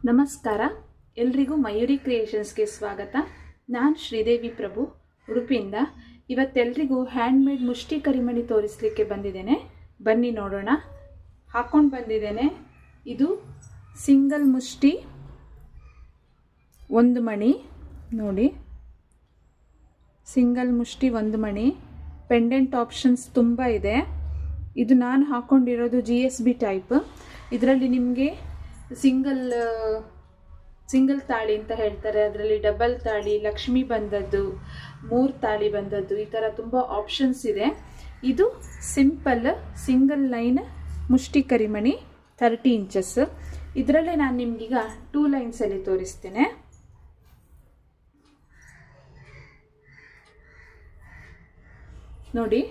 ನಮಸ್ಕಾರ, ಎಲ್ರಿಗೂ ಮಯೂರಿ ಕ್ರಿಯೇಷನ್ಸ್ಗೆ ಸ್ವಾಗತ. ನಾನು ಶ್ರೀದೇವಿ ಪ್ರಭು, ಉಡುಪಿಯಿಂದ. ಇವತ್ತೆಲ್ರಿಗೂ ಹ್ಯಾಂಡ್ಮೇಡ್ ಮುಷ್ಟಿ ಕರಿಮಣಿ ತೋರಿಸಲಿಕ್ಕೆ ಬಂದಿದ್ದೇನೆ. ಬನ್ನಿ ನೋಡೋಣ. ಹಾಕೊಂಡು ಬಂದಿದ್ದೇನೆ. ಇದು ಸಿಂಗಲ್ ಮುಷ್ಟಿ ಒಂದು ಮಣಿ ನೋಡಿ, ಸಿಂಗಲ್ ಮುಷ್ಟಿ ಒಂದು ಮಣಿ. ಪೆಂಡೆಂಟ್ ಆಪ್ಷನ್ಸ್ ತುಂಬ ಇದೆ. ಇದು ನಾನು ಹಾಕ್ಕೊಂಡಿರೋದು GSB ಟೈಪ್. ಇದರಲ್ಲಿ ನಿಮಗೆ ಸಿಂಗಲ್ ತಾಳಿ ಅಂತ ಹೇಳ್ತಾರೆ, ಅದರಲ್ಲಿ ಡಬಲ್ ತಾಳಿ, ಲಕ್ಷ್ಮಿ ಬಂದದ್ದು, 3 ತಾಳಿ ಬಂದದ್ದು, ಈ ಥರ ತುಂಬ ಆಪ್ಷನ್ಸ್ ಇದೆ. ಇದು ಸಿಂಪಲ್ ಸಿಂಗಲ್ ಲೈನ್ ಮುಷ್ಟಿ ಕರಿಮಣಿ 30 ಇಂಚಸ್. ಇದರಲ್ಲೇ ನಾನು ನಿಮಗೀಗ 2 ಲೈನ್ಸಲ್ಲಿ ತೋರಿಸ್ತೇನೆ. ನೋಡಿ,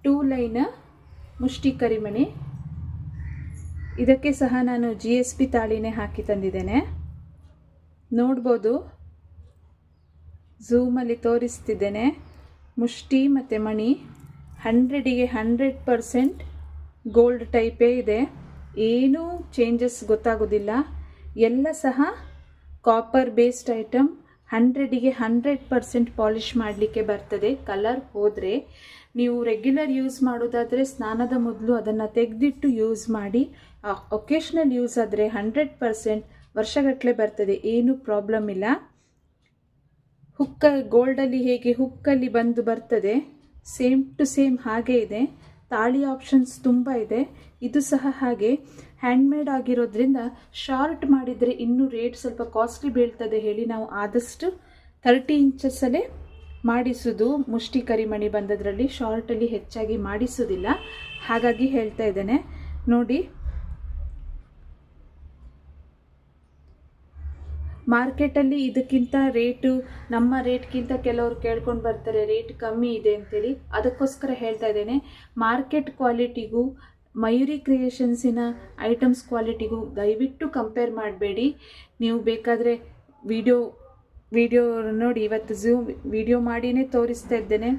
ಟೂ ಲೈನ್ ಮುಷ್ಟಿ ಕರಿಮಣಿ. ಇದಕ್ಕೆ ಸಹ ನಾನು GSB ತಾಳಿನೇ ಹಾಕಿ ತಂದಿದ್ದೇನೆ. ನೋಡ್ಬೋದು, ಝೂಮಲ್ಲಿ ತೋರಿಸ್ತಿದ್ದೇನೆ. ಮುಷ್ಟಿ ಮತ್ತು ಮಣಿ 100ಗೆ 100% ಗೋಲ್ಡ್ ಟೈಪೇ ಇದೆ. ಏನೂ ಚೇಂಜಸ್ ಗೊತ್ತಾಗೋದಿಲ್ಲ. ಎಲ್ಲ ಸಹ ಕಾಪರ್ ಬೇಸ್ಡ್ ಐಟಮ್. 100ಗೆ 100% ಪಾಲಿಷ್ ಮಾಡಲಿಕ್ಕೆ ಬರ್ತದೆ. ಕಲರ್ ಹೋದರೆ ನೀವು ರೆಗ್ಯುಲರ್ ಯೂಸ್ ಮಾಡೋದಾದರೆ ಸ್ನಾನದ ಮೊದಲು ಅದನ್ನು ತೆಗೆದಿಟ್ಟು ಯೂಸ್ ಮಾಡಿ. ಒಕೇಶ್ನಲ್ ಯೂಸ್ ಆದರೆ 100% ವರ್ಷಗಟ್ಟಲೆ ಬರ್ತದೆ, ಏನೂ ಪ್ರಾಬ್ಲಮ್ ಇಲ್ಲ. ಗೋಲ್ಡಲ್ಲಿ ಹೇಗೆ ಹುಕ್ಕಲ್ಲಿ ಬಂದು ಬರ್ತದೆ, ಸೇಮ್ ಟು ಸೇಮ್ ಹಾಗೇ ಇದೆ. ತಾಳಿ ಆಪ್ಷನ್ಸ್ ತುಂಬ ಇದೆ. ಇದು ಸಹ ಹಾಗೆ ಹ್ಯಾಂಡ್ಮೇಡ್ ಆಗಿರೋದ್ರಿಂದ ಶಾರ್ಟ್ ಮಾಡಿದರೆ ಇನ್ನೂ ರೇಟ್ ಸ್ವಲ್ಪ ಕಾಸ್ಟ್ಲಿ ಬೀಳ್ತದೆ ಹೇಳಿ ನಾವು ಆದಷ್ಟು 30 ಇಂಚಸ್ಸಲ್ಲೇ ಮಾಡಿಸೋದು. ಮುಷ್ಟಿ ಕರಿಮಣಿ ಬಂದದ್ರಲ್ಲಿ ಶಾರ್ಟಲ್ಲಿ ಹೆಚ್ಚಾಗಿ ಮಾಡಿಸೋದಿಲ್ಲ, ಹಾಗಾಗಿ ಹೇಳ್ತಾ ಇದ್ದೇನೆ. ನೋಡಿ, ಮಾರ್ಕೆಟಲ್ಲಿ ಇದಕ್ಕಿಂತ ರೇಟು, ನಮ್ಮ ರೇಟ್ಗಿಂತ ಕೆಲವರು ಕೇಳ್ಕೊಂಡು ಬರ್ತಾರೆ ರೇಟ್ ಕಮ್ಮಿ ಇದೆ ಅಂತೇಳಿ. ಅದಕ್ಕೋಸ್ಕರ ಹೇಳ್ತಾ ಇದ್ದೇನೆ. ಮಾರ್ಕೆಟ್ ಕ್ವಾಲಿಟಿಗೂ ಮಯೂರಿ ಕ್ರಿಯೇಷನ್ಸಿನ ಐಟಮ್ಸ್ ಕ್ವಾಲಿಟಿಗೂ ದಯವಿಟ್ಟು ಕಂಪೇರ್ ಮಾಡಬೇಡಿ. ನೀವು ಬೇಕಾದರೆ ವಿಡಿಯೋ ನೋಡಿ, ಇವತ್ತು ವಿಡಿಯೋ ಮಾಡಿನೇ ತೋರಿಸ್ತಾ ಇದ್ದೇನೆ.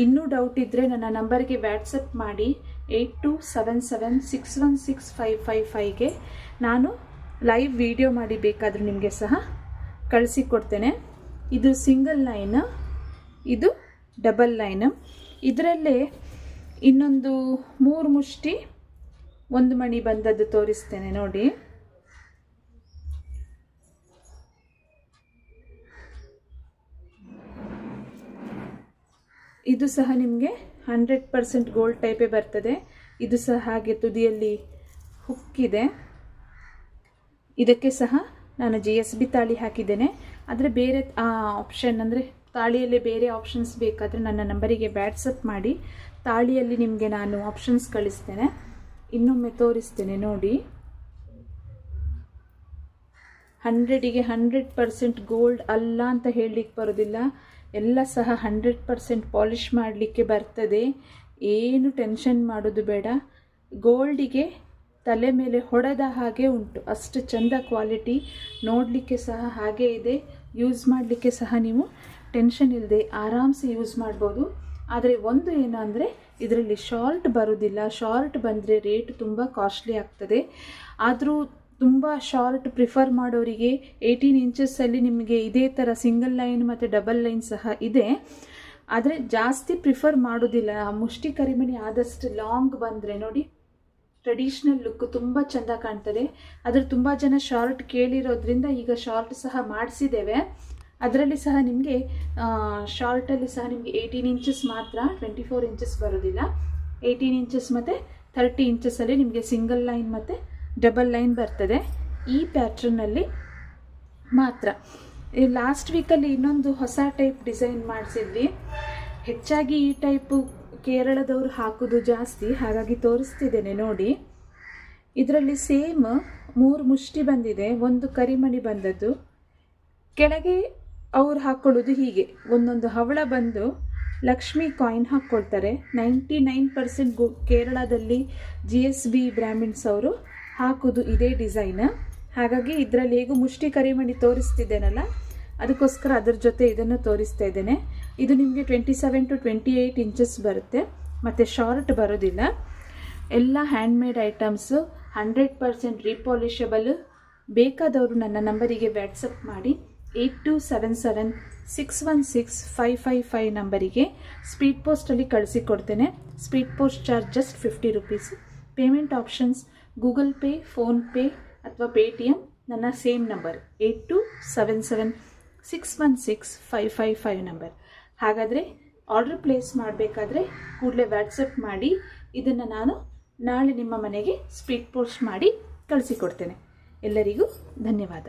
ಇನ್ನೂ ಡೌಟ್ ಇದ್ದರೆ ನನ್ನ ನಂಬರ್ಗೆ ವ್ಯಾಟ್ಸಪ್ ಮಾಡಿ 8277616555ಗೆ ನಾನು ಲೈವ್ ವಿಡಿಯೋ ಮಾಡಿ ಬೇಕಾದರೂ ನಿಮಗೆ ಸಹ ಕಳಿಸಿಕೊಡ್ತೇನೆ. ಇದು ಸಿಂಗಲ್ ಲೈನ್, ಇದು ಡಬಲ್ ಲೈನ್. ಇದರಲ್ಲೇ ಇನ್ನೊಂದು 3 ಮುಷ್ಟಿ 1 ಮಣಿ ಬಂದದ್ದು ತೋರಿಸ್ತೇನೆ ನೋಡಿ. ಇದು ಸಹ ನಿಮಗೆ 100% ಗೋಲ್ಡ್ ಟೈಪೇ ಬರ್ತದೆ. ಇದು ಸಹ ಹಾಗೆ ತುದಿಯಲ್ಲಿ ಹುಕ್ಕಿದೆ. ಇದಕ್ಕೆ ಸಹ ನಾನು GSB ತಾಳಿ ಹಾಕಿದ್ದೇನೆ. ಆದರೆ ಬೇರೆ ಆಪ್ಷನ್ ಅಂದರೆ ತಾಳಿಯಲ್ಲೇ ಬೇರೆ ಆಪ್ಷನ್ಸ್ ಬೇಕಾದರೆ ನನ್ನ ನಂಬರಿಗೆ ವ್ಯಾಟ್ಸಪ್ ಮಾಡಿ. ತಾಳಿಯಲ್ಲಿ ನಿಮಗೆ ನಾನು ಆಪ್ಷನ್ಸ್ ಕಳಿಸ್ತೇನೆ. ಇನ್ನೊಮ್ಮೆ ತೋರಿಸ್ತೇನೆ ನೋಡಿ. 100ಗೆ 100% ಗೋಲ್ಡ್ ಅಲ್ಲ ಅಂತ ಹೇಳಲಿಕ್ಕೆ ಬರೋದಿಲ್ಲ. ಎಲ್ಲ ಸಹ 100% ಪಾಲಿಷ್ ಮಾಡಲಿಕ್ಕೆ ಬರ್ತದೆ. ಏನು ಟೆನ್ಷನ್ ಮಾಡೋದು ಬೇಡ. ಗೋಲ್ಡಿಗೆ ತಲೆ ಮೇಲೆ ಹೊಡೆದ ಹಾಗೆ ಉಂಟು, ಅಷ್ಟು ಚಂದ ಕ್ವಾಲಿಟಿ. ನೋಡಲಿಕ್ಕೆ ಸಹ ಹಾಗೇ ಇದೆ. ಯೂಸ್ ಮಾಡಲಿಕ್ಕೆ ಸಹ ನೀವು ಟೆನ್ಷನ್ ಇಲ್ಲದೆ ಆರಾಮ್ಸೆ ಯೂಸ್ ಮಾಡ್ಬೋದು. ಆದರೆ ಒಂದು ಏನು ಅಂದರೆ ಇದರಲ್ಲಿ ಶಾರ್ಟ್ ಬರೋದಿಲ್ಲ. ಶಾರ್ಟ್ ಬಂದರೆ ರೇಟ್ ತುಂಬ ಕಾಸ್ಟ್ಲಿ ಆಗ್ತದೆ. ಆದರೂ ತುಂಬ ಶಾರ್ಟ್ ಪ್ರಿಫರ್ ಮಾಡೋರಿಗೆ 18 ಇಂಚಸ್ಸಲ್ಲಿ ನಿಮಗೆ ಇದೇ ಥರ ಸಿಂಗಲ್ ಲೈನ್ ಮತ್ತು ಡಬಲ್ ಲೈನ್ ಸಹ ಇದೆ. ಆದರೆ ಜಾಸ್ತಿ ಪ್ರಿಫರ್ ಮಾಡೋದಿಲ್ಲ. ಮುಷ್ಟಿ ಕರಿಮಣಿ ಆದಷ್ಟು ಲಾಂಗ್ ಬಂದರೆ ನೋಡಿ, ಟ್ರೆಡಿಷ್ನಲ್ ಲುಕ್ ತುಂಬ ಚೆಂದ ಕಾಣ್ತದೆ. ಆದರೆ ತುಂಬ ಜನ ಶಾರ್ಟ್ ಕೇಳಿರೋದ್ರಿಂದ ಈಗ ಶಾರ್ಟ್ ಸಹ ಮಾಡಿಸಿದ್ದೇವೆ. ಅದರಲ್ಲಿ ಸಹ ನಿಮಗೆ ಶಾರ್ಟಲ್ಲಿ ಸಹ ನಿಮಗೆ 18 ಇಂಚಸ್ ಮಾತ್ರ, 24 ಇಂಚಸ್ ಬರೋದಿಲ್ಲ. 18 ಇಂಚಸ್ ಮತ್ತು 30 ಇಂಚಸ್ಸಲ್ಲಿ ನಿಮಗೆ ಸಿಂಗಲ್ ಲೈನ್ ಮತ್ತು ಡಬಲ್ ಲೈನ್ ಬರ್ತದೆ. ಈ ಪ್ಯಾಟ್ರನ್ನಲ್ಲಿ ಮಾತ್ರ. ಲಾಸ್ಟ್ ವೀಕಲ್ಲಿ ಇನ್ನೊಂದು ಹೊಸ ಟೈಪ್ ಡಿಸೈನ್ ಮಾಡಿಸಿದ್ವಿ. ಹೆಚ್ಚಾಗಿ ಈ ಟೈಪು ಕೇರಳದವರು ಹಾಕೋದು ಜಾಸ್ತಿ, ಹಾಗಾಗಿ ತೋರಿಸ್ತಿದ್ದೇನೆ ನೋಡಿ. ಇದರಲ್ಲಿ ಸೇಮ್ 3 ಮುಷ್ಟಿ ಬಂದಿದೆ, 1 ಕರಿಮಣಿ ಬಂದದ್ದು. ಕೆಳಗೆ ಅವ್ರು ಹಾಕ್ಕೊಳ್ಳೋದು ಹೀಗೆ ಒಂದೊಂದು ಹವಳ ಬಂದು ಲಕ್ಷ್ಮಿ ಕಾಯಿನ್ ಹಾಕ್ಕೊಳ್ತಾರೆ. 99% ಕೇರಳದಲ್ಲಿ GSB ಬ್ರಾಹ್ಮಿನ್ಸ್ ಅವರು ಹಾಕೋದು ಇದೇ ಡಿಸೈನ್. ಹಾಗಾಗಿ ಇದರಲ್ಲಿ ಹೇಗೂ ಮುಷ್ಟಿ ಕರಿಮಣಿ ತೋರಿಸ್ತಿದ್ದೇನಲ್ಲ, ಅದಕ್ಕೋಸ್ಕರ ಅದರ ಜೊತೆ ಇದನ್ನು ತೋರಿಸ್ತಾ ಇದ್ದೇನೆ. ಇದು ನಿಮಗೆ 27 to 28 ಇಂಚಸ್ ಬರುತ್ತೆ. ಮತ್ತು ಶಾರ್ಟ್ ಬರೋದಿಲ್ಲ. ಎಲ್ಲ ಹ್ಯಾಂಡ್ಮೇಡ್ ಐಟಮ್ಸು 100% ರೀಪಾಲಿಷಬಲ್. ಬೇಕಾದವರು ನನ್ನ ನಂಬರಿಗೆ ವ್ಯಾಟ್ಸಪ್ ಮಾಡಿ 8277616555 ನಂಬರಿಗೆ ಸ್ಪೀಡ್ ಪೋಸ್ಟಲ್ಲಿ ಕಳಿಸಿಕೊಡ್ತೇನೆ. Speed post charge just 50 rupees. Payment options Google Pay, PhonePe ಅಥವಾ ಪೇಟಿಎಮ್. ನನ್ನ ಸೇಮ್ ನಂಬರ್ 8277616555 ನಂಬರ್. ಹಾಗಾದರೆ ಆರ್ಡರ್ ಪ್ಲೇಸ್ ಮಾಡಬೇಕಾದ್ರೆ ಕೂಡಲೇ ವ್ಯಾಟ್ಸಪ್ ಮಾಡಿ. ಇದನ್ನು ನಾನು ನಾಳೆ ನಿಮ್ಮ ಮನೆಗೆ ಸ್ಪೀಡ್ ಪೋಸ್ಟ್ ಮಾಡಿ ಕಳಿಸಿಕೊಡ್ತೇನೆ. ಎಲ್ಲರಿಗೂ ಧನ್ಯವಾದ.